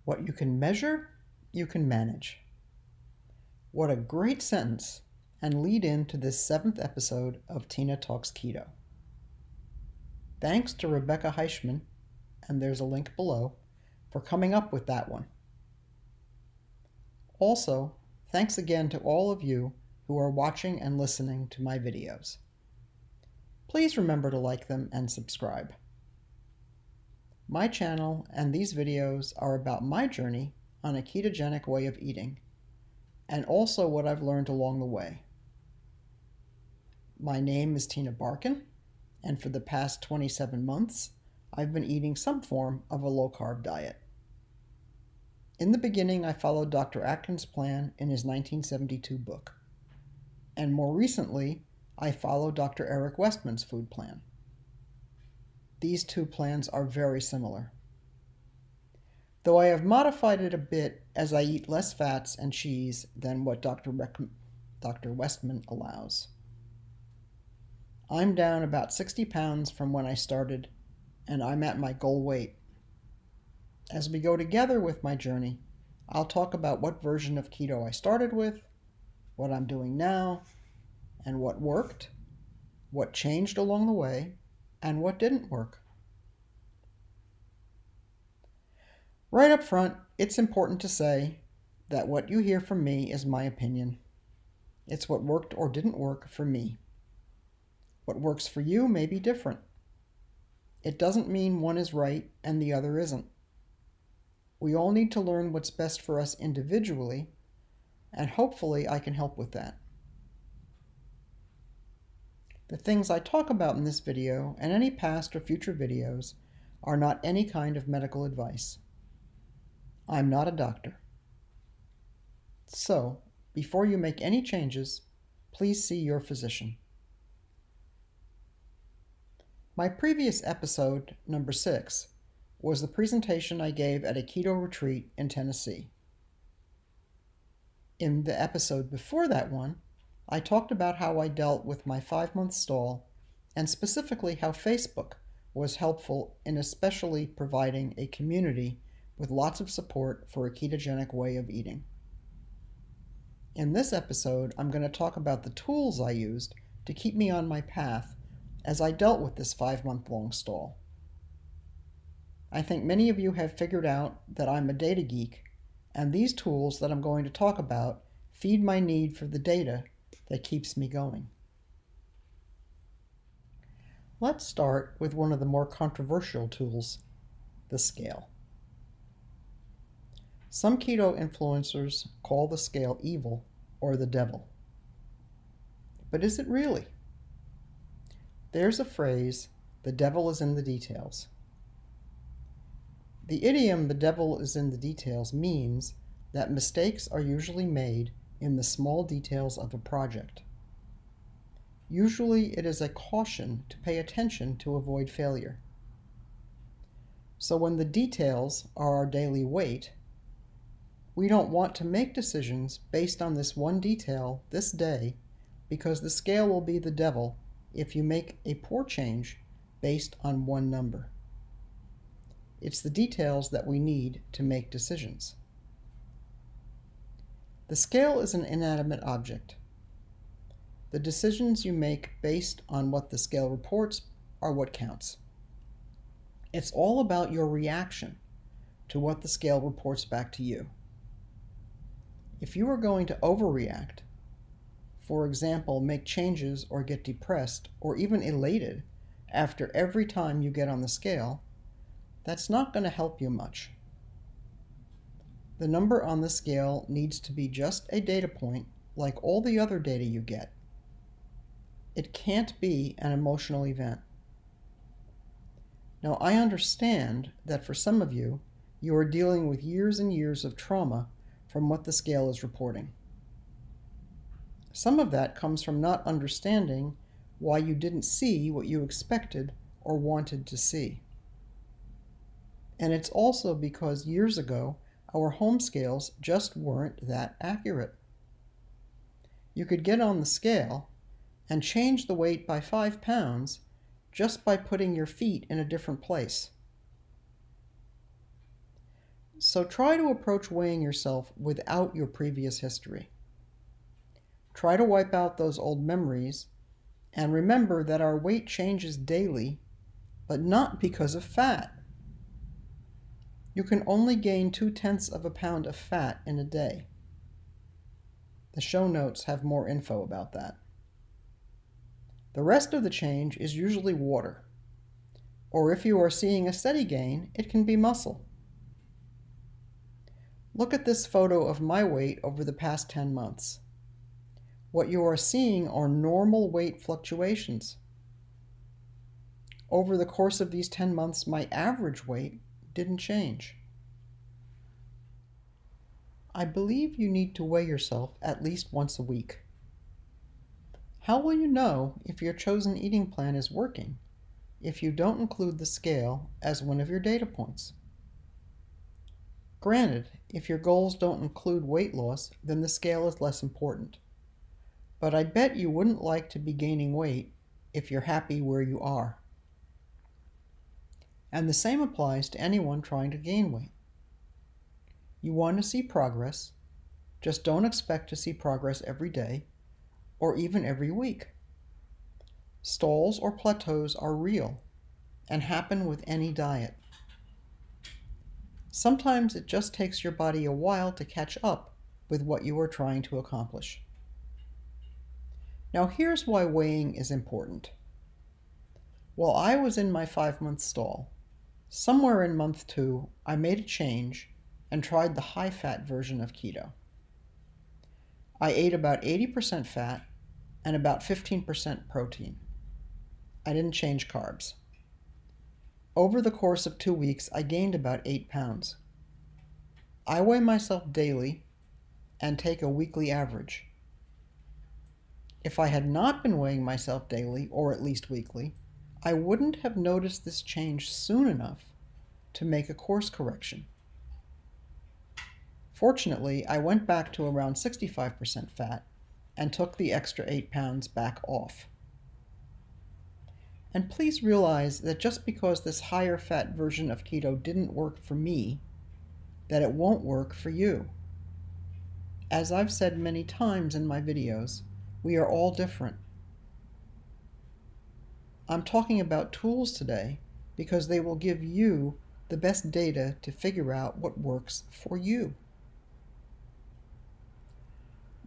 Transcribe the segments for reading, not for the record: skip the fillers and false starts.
What you can measure, you can manage. What a great sentence and lead into this 7th episode of Tina Talks Keto. Thanks to Rebecca Heischman, and there's a link below, for coming up with that one. Also, thanks again to all of you who are watching and listening to my videos. Please remember to like them and subscribe. My channel and these videos are about my journey on a ketogenic way of eating, and also what I've learned along the way. My name is Tina Barkin, and for the past 27 months, I've been eating some form of a low-carb diet. In the beginning, I followed Dr. Atkins' plan in his 1972 book, and more recently, I follow Dr. Eric Westman's food plan. These two plans are very similar, though I have modified it a bit as I eat less fats and cheese than what Dr. Westman allows. I'm down about 60 pounds from when I started, and I'm at my goal weight. As we go together with my journey, I'll talk about what version of keto I started with, what I'm doing now, and what worked, what changed along the way, and what didn't work. Right up front, it's important to say that what you hear from me is my opinion. It's what worked or didn't work for me. What works for you may be different. It doesn't mean one is right and the other isn't. We all need to learn what's best for us individually, and hopefully I can help with that. The things I talk about in this video and any past or future videos are not any kind of medical advice. I'm not a doctor. So, before you make any changes, please see your physician. My previous episode, number 6, was the presentation I gave at a keto retreat in Tennessee. In the episode before that one, I talked about how I dealt with my 5-month stall, and specifically how Facebook was helpful in especially providing a community with lots of support for a ketogenic way of eating. In this episode, I'm going to talk about the tools I used to keep me on my path as I dealt with this 5-month-long stall. I think many of you have figured out that I'm a data geek, and these tools that I'm going to talk about feed my need for the data that keeps me going. Let's start with one of the more controversial tools, the scale. Some keto influencers call the scale evil or the devil. But is it really? There's a phrase, the devil is in the details. The idiom, the devil is in the details, means that mistakes are usually made in the small details of a project. Usually it is a caution to pay attention to avoid failure. So when the details are our daily weight, we don't want to make decisions based on this one detail this day, because the scale will be the devil if you make a poor change based on one number. It's the details that we need to make decisions. The scale is an inanimate object. The decisions you make based on what the scale reports are what counts. It's all about your reaction to what the scale reports back to you. If you are going to overreact, for example, make changes or get depressed or even elated after every time you get on the scale, that's not going to help you much. The number on the scale needs to be just a data point like all the other data you get. It can't be an emotional event. Now, I understand that for some of you, you are dealing with years and years of trauma from what the scale is reporting. Some of that comes from not understanding why you didn't see what you expected or wanted to see. And it's also because years ago, our home scales just weren't that accurate. You could get on the scale and change the weight by 5 pounds just by putting your feet in a different place. So try to approach weighing yourself without your previous history. Try to wipe out those old memories and remember that our weight changes daily, but not because of fat. You can only gain 2/10 of a pound of fat in a day. The show notes have more info about that. The rest of the change is usually water, or if you are seeing a steady gain, it can be muscle. Look at this photo of my weight over the past 10 months. What you are seeing are normal weight fluctuations. Over the course of these 10 months, my average weight didn't change. I believe you need to weigh yourself at least once a week. How will you know if your chosen eating plan is working if you don't include the scale as one of your data points? Granted, if your goals don't include weight loss, then the scale is less important. But I bet you wouldn't like to be gaining weight if you're happy where you are. And the same applies to anyone trying to gain weight. You want to see progress, just don't expect to see progress every day or even every week. Stalls or plateaus are real and happen with any diet. Sometimes it just takes your body a while to catch up with what you are trying to accomplish. Now here's why weighing is important. While I was in my 5-month stall, somewhere in month 2, I made a change and tried the high-fat version of keto. I ate about 80% fat and about 15% protein. I didn't change carbs. Over the course of 2 weeks, I gained about 8 pounds. I weigh myself daily and take a weekly average. If I had not been weighing myself daily, or at least weekly, I wouldn't have noticed this change soon enough to make a course correction. Fortunately, I went back to around 65% fat and took the extra 8 pounds back off. And please realize that just because this higher fat version of keto didn't work for me, that it won't work for you. As I've said many times in my videos, we are all different. I'm talking about tools today because they will give you the best data to figure out what works for you.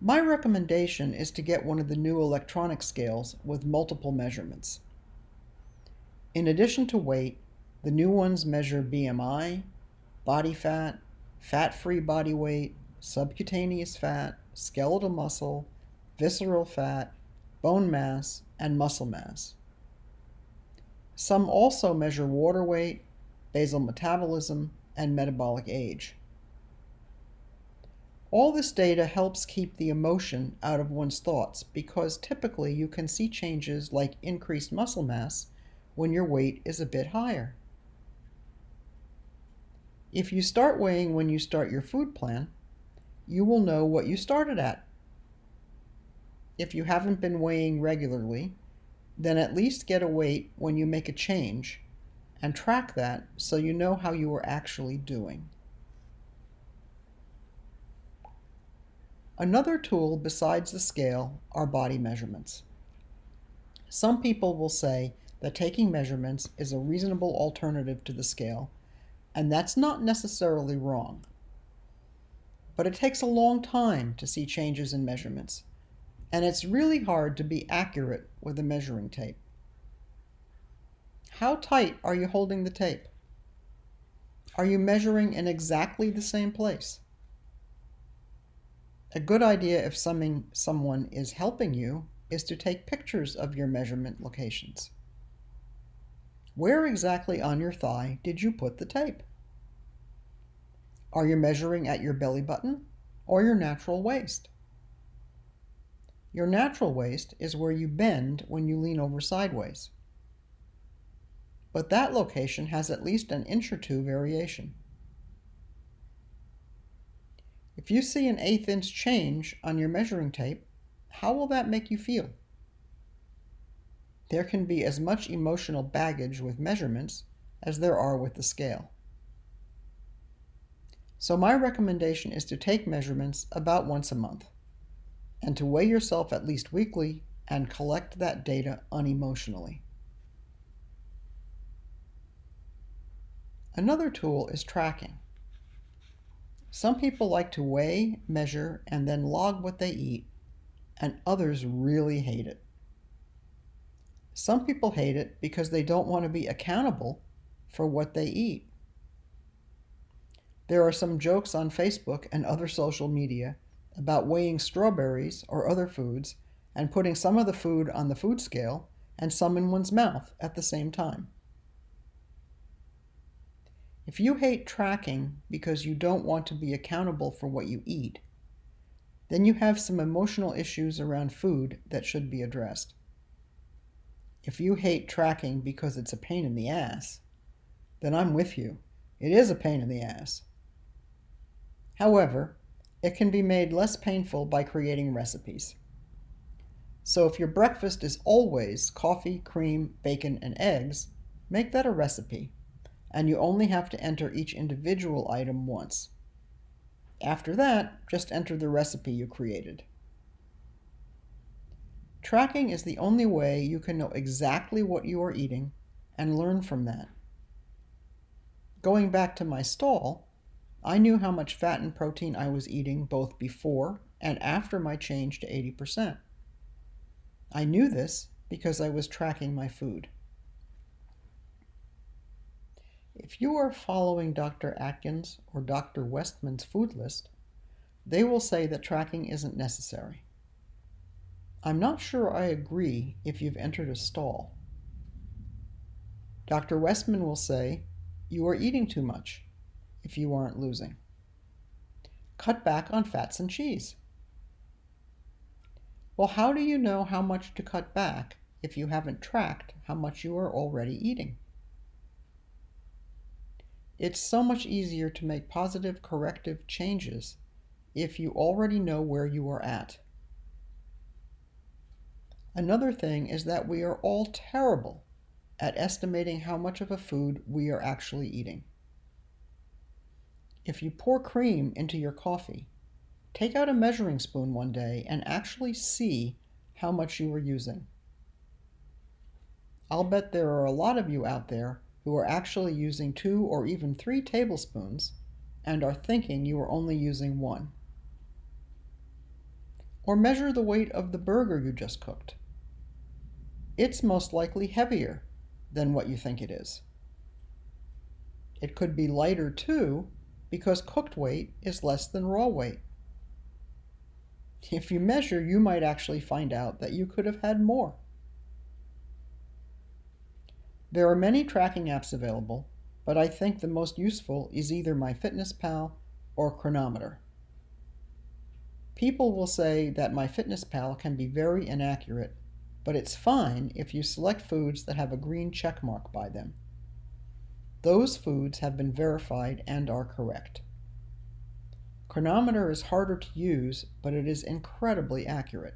My recommendation is to get one of the new electronic scales with multiple measurements. In addition to weight, the new ones measure BMI, body fat, fat-free body weight, subcutaneous fat, skeletal muscle, visceral fat, bone mass, and muscle mass. Some also measure water weight, basal metabolism, and metabolic age. All this data helps keep the emotion out of one's thoughts because typically you can see changes like increased muscle mass when your weight is a bit higher. If you start weighing when you start your food plan, you will know what you started at. If you haven't been weighing regularly, then at least get a weight when you make a change and track that so you know how you are actually doing. Another tool besides the scale are body measurements. Some people will say that taking measurements is a reasonable alternative to the scale, and that's not necessarily wrong. But it takes a long time to see changes in measurements, and it's really hard to be accurate with a measuring tape. How tight are you holding the tape? Are you measuring in exactly the same place? A good idea if someone is helping you is to take pictures of your measurement locations. Where exactly on your thigh did you put the tape? Are you measuring at your belly button or your natural waist? Your natural waist is where you bend when you lean over sideways. But that location has at least an inch or two variation. If you see an 1/8 inch change on your measuring tape, how will that make you feel? There can be as much emotional baggage with measurements as there are with the scale. So my recommendation is to take measurements about once a month and to weigh yourself at least weekly and collect that data unemotionally. Another tool is tracking. Some people like to weigh, measure, and then log what they eat, and others really hate it. Some people hate it because they don't want to be accountable for what they eat. There are some jokes on Facebook and other social media about weighing strawberries or other foods and putting some of the food on the food scale and some in one's mouth at the same time. If you hate tracking because you don't want to be accountable for what you eat, then you have some emotional issues around food that should be addressed. If you hate tracking because it's a pain in the ass, then I'm with you. It is a pain in the ass. However, it can be made less painful by creating recipes. So if your breakfast is always coffee, cream, bacon, and eggs, make that a recipe, and you only have to enter each individual item once. After that, just enter the recipe you created. Tracking is the only way you can know exactly what you are eating and learn from that. Going back to my stall, I knew how much fat and protein I was eating both before and after my change to 80%. I knew this because I was tracking my food. If you are following Dr. Atkins or Dr. Westman's food list, they will say that tracking isn't necessary. I'm not sure I agree if you've entered a stall. Dr. Westman will say, you are eating too much if you aren't losing. Cut back on fats and cheese. Well, how do you know how much to cut back if you haven't tracked how much you are already eating? It's so much easier to make positive corrective changes if you already know where you are at. Another thing is that we are all terrible at estimating how much of a food we are actually eating. If you pour cream into your coffee, take out a measuring spoon one day and actually see how much you are using. I'll bet there are a lot of you out there who are actually using 2 or even 3 tablespoons and are thinking you are only using 1. Or measure the weight of the burger you just cooked. It's most likely heavier than what you think it is. It could be lighter too, because cooked weight is less than raw weight. If you measure, you might actually find out that you could have had more. There are many tracking apps available, but I think the most useful is either MyFitnessPal or Chronometer. People will say that MyFitnessPal can be very inaccurate, but it's fine if you select foods that have a green check mark by them. Those foods have been verified and are correct. Chronometer is harder to use, but it is incredibly accurate.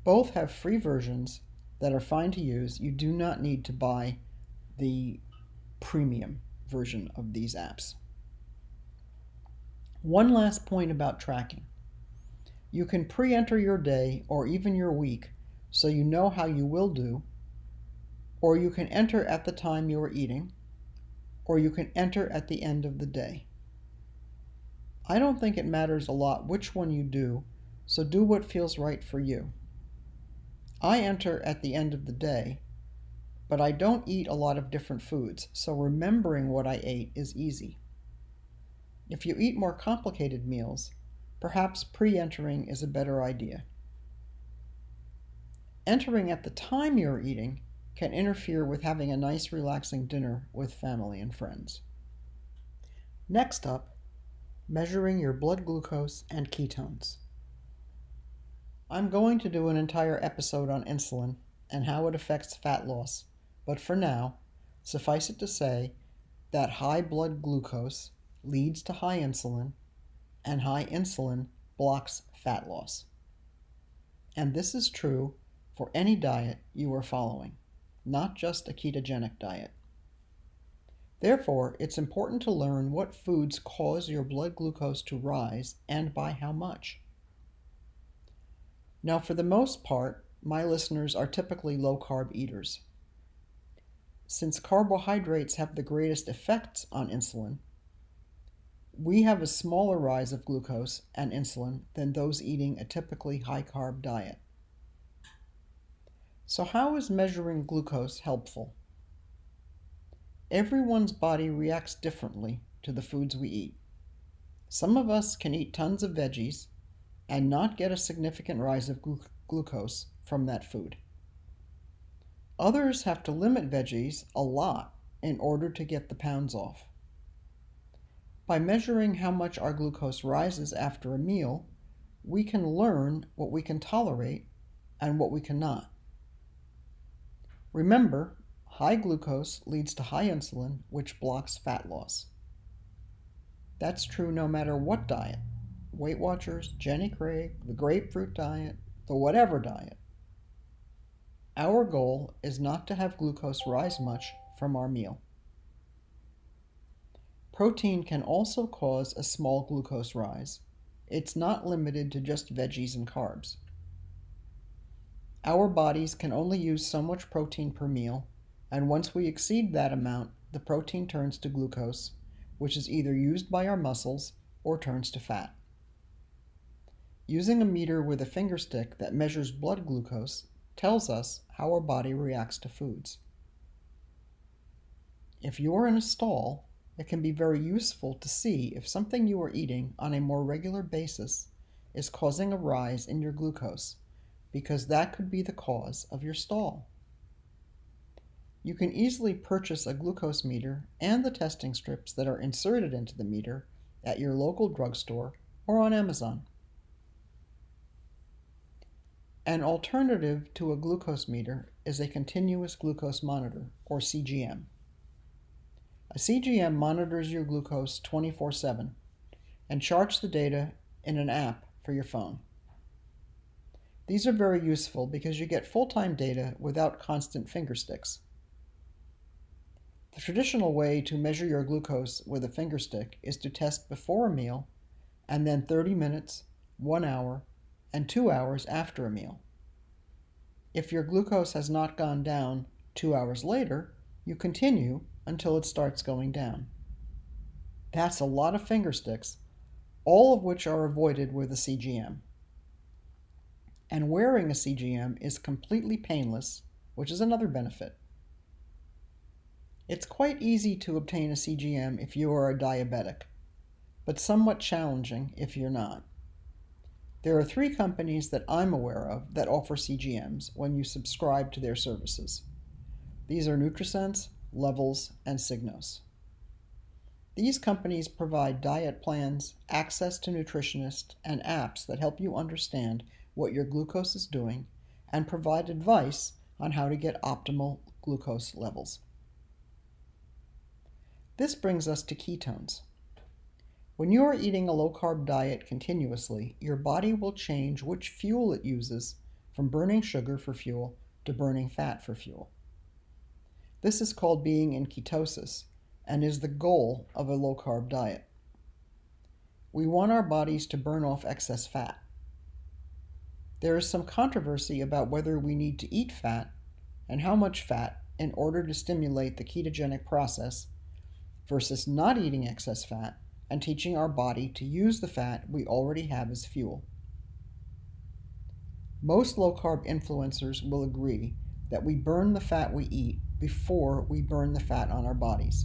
Both have free versions that are fine to use. You do not need to buy the premium version of these apps. One last point about tracking. You can pre-enter your day or even your week so you know how you will do, or you can enter at the time you are eating, or you can enter at the end of the day. I don't think it matters a lot which one you do, so do what feels right for you. I enter at the end of the day, but I don't eat a lot of different foods, so remembering what I ate is easy. If you eat more complicated meals, perhaps pre-entering is a better idea. Entering at the time you're eating can interfere with having a nice relaxing dinner with family and friends. Next up, measuring your blood glucose and ketones. I'm going to do an entire episode on insulin and how it affects fat loss, but for now, suffice it to say that high blood glucose leads to high insulin, and high insulin blocks fat loss. And this is true for any diet you are following, not just a ketogenic diet. Therefore, it's important to learn what foods cause your blood glucose to rise and by how much. Now, for the most part, my listeners are typically low-carb eaters. Since carbohydrates have the greatest effects on insulin, we have a smaller rise of glucose and insulin than those eating a typically high-carb diet. So how is measuring glucose helpful? Everyone's body reacts differently to the foods we eat. Some of us can eat tons of veggies and not get a significant rise of glucose from that food. Others have to limit veggies a lot in order to get the pounds off. By measuring how much our glucose rises after a meal, we can learn what we can tolerate and what we cannot. Remember, high glucose leads to high insulin, which blocks fat loss. That's true no matter what diet. Weight Watchers, Jenny Craig, the grapefruit diet, the whatever diet. Our goal is not to have glucose rise much from our meal. Protein can also cause a small glucose rise. It's not limited to just veggies and carbs. Our bodies can only use so much protein per meal, and once we exceed that amount, the protein turns to glucose, which is either used by our muscles or turns to fat. Using a meter with a finger stick that measures blood glucose tells us how our body reacts to foods. If you are in a stall, it can be very useful to see if something you are eating on a more regular basis is causing a rise in your glucose, because that could be the cause of your stall. You can easily purchase a glucose meter and the testing strips that are inserted into the meter at your local drugstore or on Amazon. An alternative to a glucose meter is a continuous glucose monitor, or CGM. A CGM monitors your glucose 24/7 and charts the data in an app for your phone. These are very useful because you get full-time data without constant finger sticks. The traditional way to measure your glucose with a finger stick is to test before a meal and then 30 minutes, 1 hour, and 2 hours after a meal. If your glucose has not gone down 2 hours later, you continue until it starts going down. That's a lot of finger sticks, all of which are avoided with a CGM. And wearing a CGM is completely painless, which is another benefit. It's quite easy to obtain a CGM if you are a diabetic, but somewhat challenging if you're not. There are 3 companies that I'm aware of that offer CGMs when you subscribe to their services. These are NutriSense, Levels, and Signos. These companies provide diet plans, access to nutritionists, and apps that help you understand what your glucose is doing and provide advice on how to get optimal glucose levels. This brings us to ketones. When you are eating a low-carb diet continuously, your body will change which fuel it uses from burning sugar for fuel to burning fat for fuel. This is called being in ketosis and is the goal of a low-carb diet. We want our bodies to burn off excess fat. There is some controversy about whether we need to eat fat and how much fat in order to stimulate the ketogenic process versus not eating excess fat and teaching our body to use the fat we already have as fuel. Most low-carb influencers will agree that we burn the fat we eat before we burn the fat on our bodies.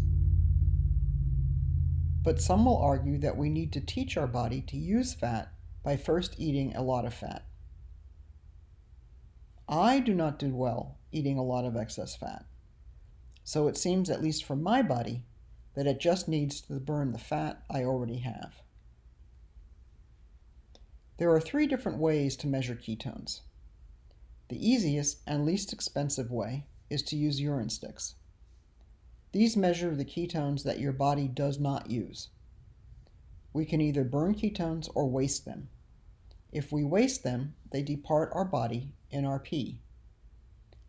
But some will argue that we need to teach our body to use fat by first eating a lot of fat. I do not do well eating a lot of excess fat, so it seems, at least for my body, that it just needs to burn the fat I already have. There are 3 different ways to measure ketones. The easiest and least expensive way is to use urine sticks. These measure the ketones that your body does not use. We can either burn ketones or waste them. If we waste them, they depart our body in our pee.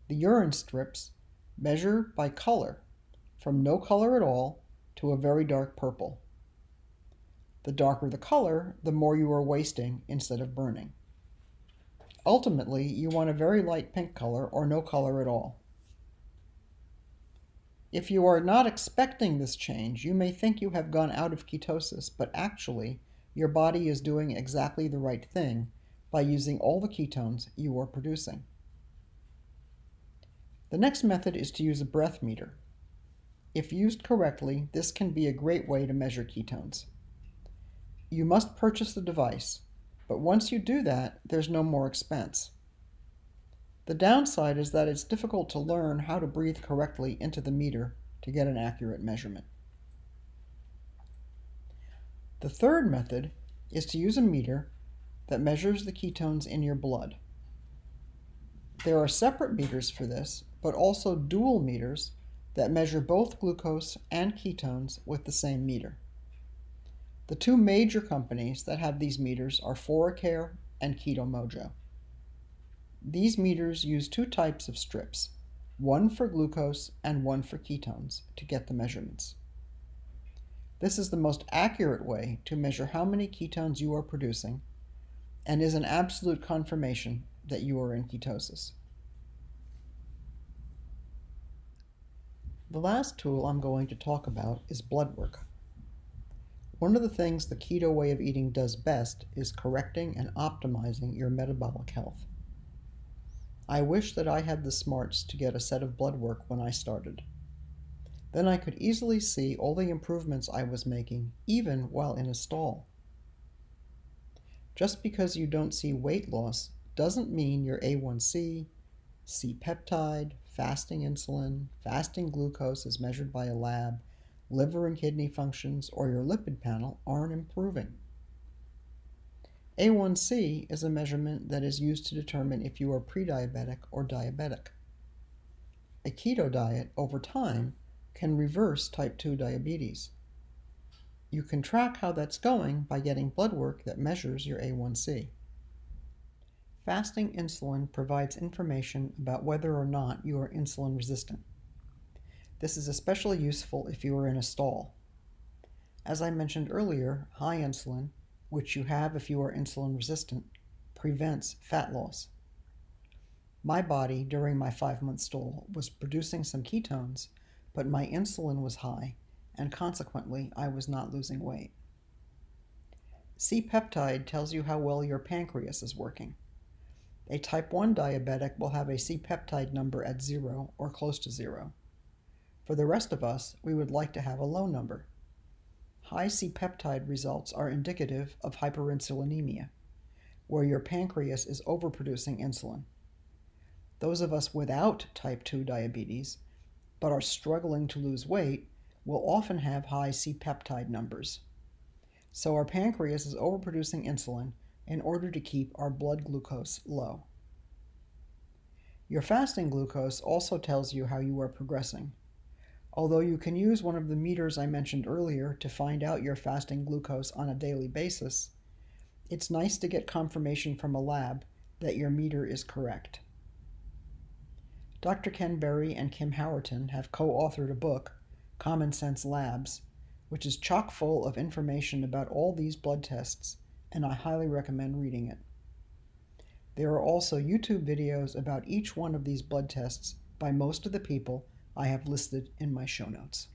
The urine strips measure by color from no color at all to a very dark purple. The darker the color, the more you are wasting instead of burning. Ultimately, you want a very light pink color or no color at all. If you are not expecting this change, you may think you have gone out of ketosis, but actually, your body is doing exactly the right thing by using all the ketones you are producing. The next method is to use a breath meter. If used correctly, this can be a great way to measure ketones. You must purchase the device, but once you do that, there's no more expense. The downside is that it's difficult to learn how to breathe correctly into the meter to get an accurate measurement. The third method is to use a meter that measures the ketones in your blood. There are separate meters for this, but also dual meters that measure both glucose and ketones with the same meter. The two major companies that have these meters are ForaCare and Keto Mojo. These meters use two types of strips, one for glucose and one for ketones, to get the measurements. This is the most accurate way to measure how many ketones you are producing and is an absolute confirmation that you are in ketosis. The last tool I'm going to talk about is blood work. One of the things the keto way of eating does best is correcting and optimizing your metabolic health. I wish that I had the smarts to get a set of blood work when I started. Then I could easily see all the improvements I was making, even while in a stall. Just because you don't see weight loss doesn't mean your A1C, C-peptide, fasting insulin, fasting glucose as measured by a lab, liver and kidney functions, or your lipid panel aren't improving. A1C is a measurement that is used to determine if you are pre-diabetic or diabetic. A keto diet over time can reverse type 2 diabetes. You can track how that's going by getting blood work that measures your A1C. Fasting insulin provides information about whether or not you are insulin resistant. This is especially useful if you are in a stall. As I mentioned earlier, high insulin, which you have if you are insulin resistant, prevents fat loss. My body, during my 5-month stall, was producing some ketones, but my insulin was high, and consequently, I was not losing weight. C-peptide tells you how well your pancreas is working. A type 1 diabetic will have a C-peptide number at 0 or close to 0. For the rest of us, we would like to have a low number. High C-peptide results are indicative of hyperinsulinemia, where your pancreas is overproducing insulin. Those of us without type 2 diabetes, but are struggling to lose weight, will often have high C-peptide numbers. So our pancreas is overproducing insulin in order to keep our blood glucose low. Your fasting glucose also tells you how you are progressing. Although you can use one of the meters I mentioned earlier to find out your fasting glucose on a daily basis, it's nice to get confirmation from a lab that your meter is correct. Dr. Ken Berry and Kim Howerton have co-authored a book, Common Sense Labs, which is chock full of information about all these blood tests, and I highly recommend reading it. There are also YouTube videos about each one of these blood tests by most of the people I have listed in my show notes.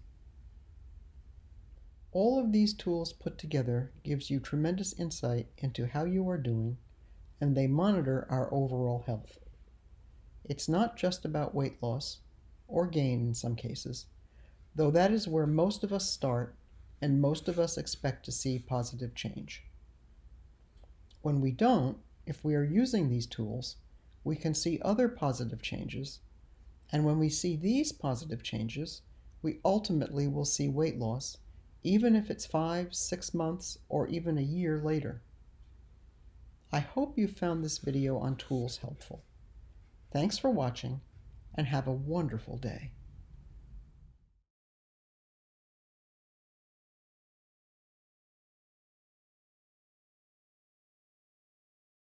All of these tools put together gives you tremendous insight into how you are doing, and they monitor our overall health. It's not just about weight loss, or gain in some cases, though that is where most of us start and most of us expect to see positive change. When we don't, if we are using these tools, we can see other positive changes, and when we see these positive changes, we ultimately will see weight loss, even if it's 5, 6 months, or even a year later. I hope you found this video on tools helpful. Thanks for watching, and have a wonderful day.